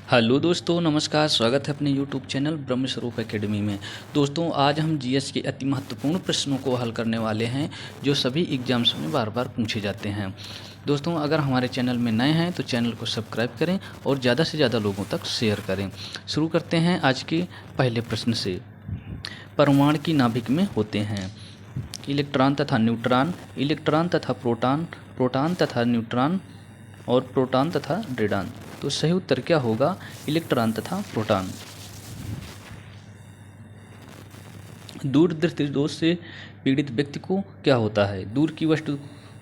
Hello दोस्तों, नमस्कार। स्वागत है अपने यूट्यूब चैनल ब्रह्मस्वरूप एकेडमी में। दोस्तों, आज हम जीएस के अति महत्वपूर्ण प्रश्नों को हल करने वाले हैं जो सभी एग्जाम्स में बार बार पूछे जाते हैं। दोस्तों, अगर हमारे चैनल में नए हैं तो चैनल को सब्सक्राइब करें और ज़्यादा से ज़्यादा लोगों तक शेयर करें। शुरू करते हैं आज के पहले प्रश्न से। परमाणु की नाभिक में होते हैं इलेक्ट्रॉन तथा न्यूट्रॉन, इलेक्ट्रॉन तथा प्रोटॉन, प्रोटॉन तथा न्यूट्रॉन और प्रोटॉन तथा रेडॉन। तो सही उत्तर क्या होगा? इलेक्ट्रॉन तथा प्रोटॉन। दूर दृष्टि दोष से पीड़ित व्यक्ति को क्या होता है? दूर की वस्तु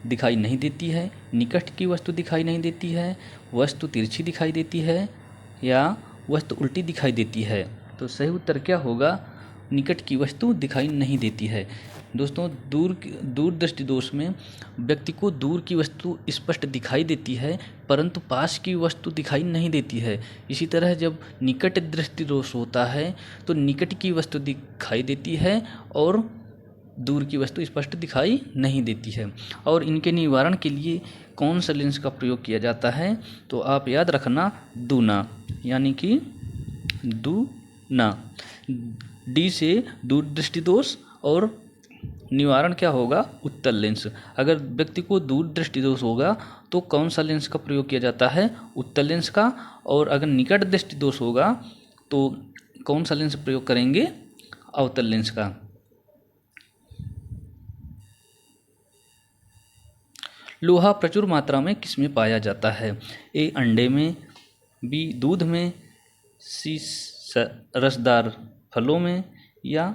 दिखाई नहीं देती है, निकट की वस्तु दिखाई नहीं देती है, वस्तु तिरछी दिखाई देती है या वस्तु उल्टी दिखाई देती है। तो सही उत्तर क्या होगा? निकट की वस्तु दिखाई नहीं देती है। दोस्तों, दूर दृष्टि दोष में व्यक्ति को दूर की वस्तु स्पष्ट दिखाई देती है परंतु पास की वस्तु दिखाई नहीं देती है। इसी तरह जब निकट दृष्टि दोष होता है तो निकट की वस्तु दिखाई देती है और दूर की वस्तु स्पष्ट दिखाई नहीं देती है। और इनके निवारण के लिए कौन सा लेंस का प्रयोग किया जाता है? तो आप याद रखना, दूना, यानी कि दूना। डी से दूर दृष्टि दोष और निवारण क्या होगा? उत्तल लेंस। अगर व्यक्ति को दूर दृष्टि दोष होगा तो कौन सा लेंस का प्रयोग किया जाता है? उत्तल लेंस का। और अगर निकट दृष्टि दोष होगा तो कौन सा लेंस प्रयोग करेंगे? अवतल लेंस का। लोहा प्रचुर मात्रा में किसमें पाया जाता है? ए अंडे में, बी दूध में, सी रसदार फलों में या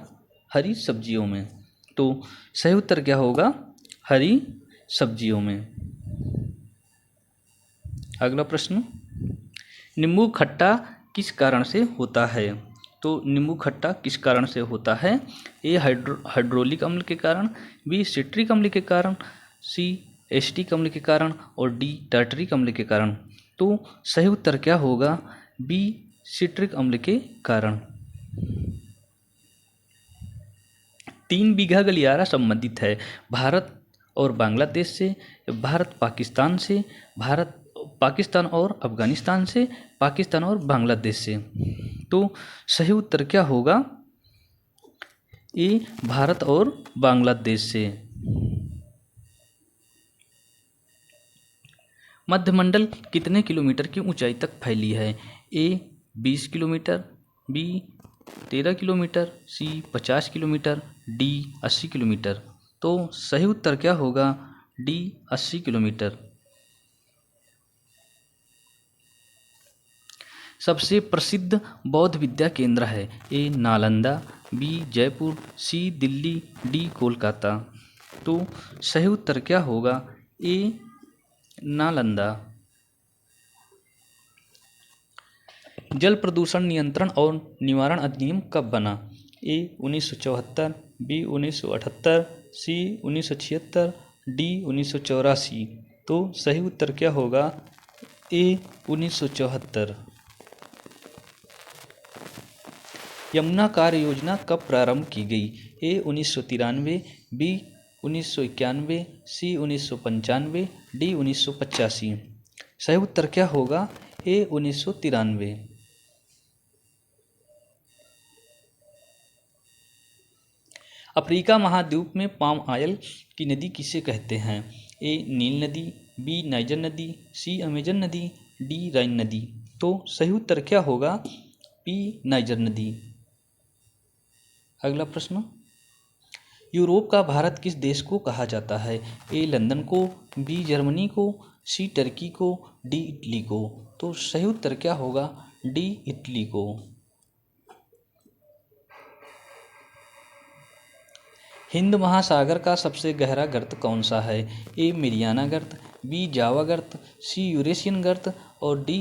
हरी सब्जियों में। तो सही उत्तर क्या होगा? हरी सब्जियों में। अगला प्रश्न, नींबू खट्टा किस कारण से होता है? तो नींबू खट्टा किस कारण से होता है? ए हाइड्रोलिक अम्ल के कारण, बी सिट्रिक अम्ल के कारण, सी एसिटिक अम्ल के कारण और डी टार्टरिक अम्ल के कारण। तो सही उत्तर क्या होगा? बी सिट्रिक अम्ल के कारण। 3 बीघा गलियारा संबंधित है भारत और बांग्लादेश से, भारत पाकिस्तान से, भारत पाकिस्तान और अफगानिस्तान से, पाकिस्तान और बांग्लादेश से। तो सही उत्तर क्या होगा? ए भारत और बांग्लादेश से। मध्यमंडल कितने किलोमीटर की ऊंचाई तक फैली है? ए 20 किलोमीटर, बी 13 किलोमीटर, सी 50 किलोमीटर, डी 80 किलोमीटर। तो सही उत्तर क्या होगा? D 80 kilometre. सबसे प्रसिद्ध बौद्ध विद्या केंद्र है? ए नालंदा, बी जयपुर, सी दिल्ली, डी कोलकाता। तो सही उत्तर क्या होगा? ए नालंदा। जल प्रदूषण नियंत्रण और निवारण अधिनियम कब बना? ए 1974, बी 1978, सी 1976, डी 1984। तो सही उत्तर क्या होगा? ए 1974। यमुना कार्य योजना कब प्रारंभ की गई? ए 1993, बी 1991, सी 1995, डी 1985। सही उत्तर क्या होगा? ए 1993। अफ्रीका महाद्वीप में पाम ऑयल की नदी किसे कहते हैं? ए नील नदी, बी नाइजर नदी, सी अमेजन नदी, डी राइन नदी। तो सही उत्तर क्या होगा? बी नाइजर नदी। अगला प्रश्न, यूरोप का भारत किस देश को कहा जाता है? ए लंदन को, बी जर्मनी को, सी टर्की को, डी इटली को। तो सही उत्तर क्या होगा? डी इटली को। हिंद महासागर का सबसे गहरा गर्त कौन सा है? ए मेरियाना गर्त, बी जावा गर्त, सी यूरेशियन गर्त और डी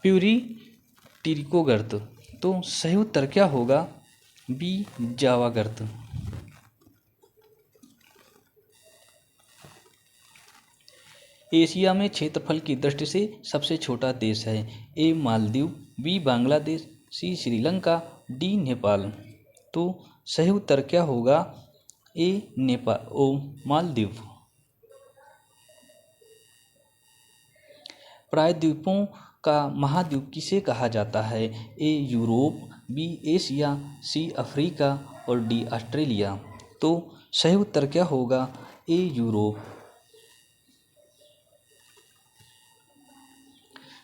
प्यूरिटिरिको गर्त। तो सही उत्तर क्या होगा? बी जावा गर्त। एशिया में क्षेत्रफल की दृष्टि से सबसे छोटा देश है? ए मालदीव, बी बांग्लादेश, सी श्रीलंका, डी नेपाल। तो सही उत्तर क्या होगा? ए नेपाल ओ मालदीव। प्रायद्वीपों का महाद्वीप किसे कहा जाता है? A Europe, B Asia, C Africa और डी ऑस्ट्रेलिया। तो सही उत्तर क्या होगा? A Europe.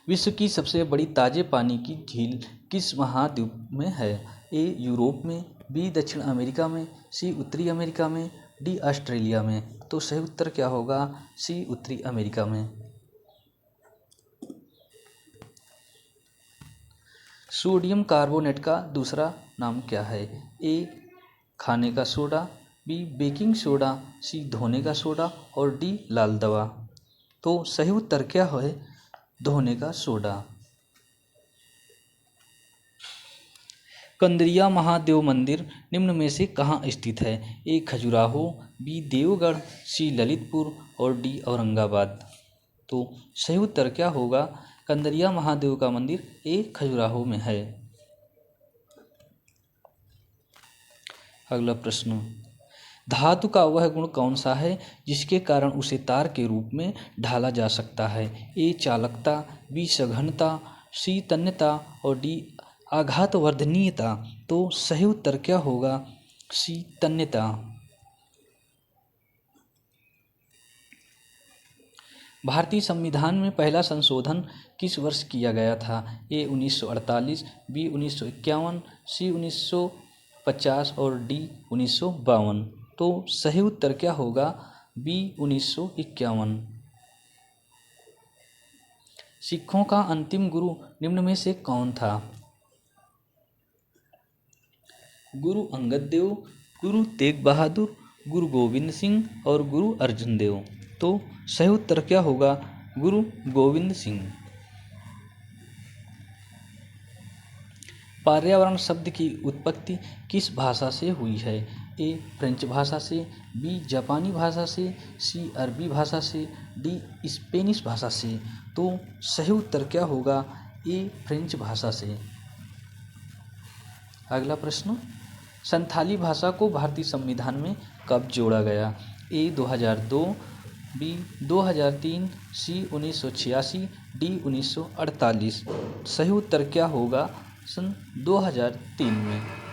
विश्व की सबसे बड़ी ताजे पानी की झील किस महाद्वीप में है? ए यूरोप में, बी दक्षिण अमेरिका में, सी उत्तरी अमेरिका में, डी ऑस्ट्रेलिया में। तो सही उत्तर क्या होगा? सी उत्तरी अमेरिका में। सोडियम कार्बोनेट का दूसरा नाम क्या है? ए खाने का सोडा, बी बेकिंग सोडा, सी धोने का सोडा और डी लाल दवा। तो सही उत्तर क्या है? धोने का सोडा। कंदरिया महादेव मंदिर निम्न में से कहाँ स्थित है? ए खजुराहो, बी देवगढ़, सी ललितपुर और डी औरंगाबाद। तो सही उत्तर क्या होगा? कंदरिया महादेव का मंदिर ए खजुराहो में है। अगला प्रश्न, धातु का वह गुण कौन सा है जिसके कारण उसे तार के रूप में ढाला जा सकता है? ए चालकता, बी सघनता, सी तन्यता और डी आघातवर्धनीयता। तो सही उत्तर क्या होगा? सी तन्यता। भारतीय संविधान में पहला संशोधन किस वर्ष किया गया था? ए 1948, बी 1951, सी 1950 और डी 1952। तो सही उत्तर क्या होगा? बी 1951। सिखों का अंतिम गुरु निम्न में से कौन था? गुरु अंगद देव, गुरु तेग बहादुर, गुरु गोविंद सिंह और गुरु अर्जुन देव। तो सही उत्तर क्या होगा? गुरु गोविंद सिंह। पर्यावरण शब्द की उत्पत्ति किस भाषा से हुई है? ए फ्रेंच भाषा से, बी जापानी भाषा से, सी अरबी भाषा से, डी स्पेनिश भाषा से। तो सही उत्तर क्या होगा? ए फ्रेंच भाषा से। अगला प्रश्न, संथाली भाषा को भारतीय संविधान में कब जोड़ा गया? ए 2002, बी 2003, सी 1986, डी 1948। सही उत्तर क्या होगा? सन 2003 में।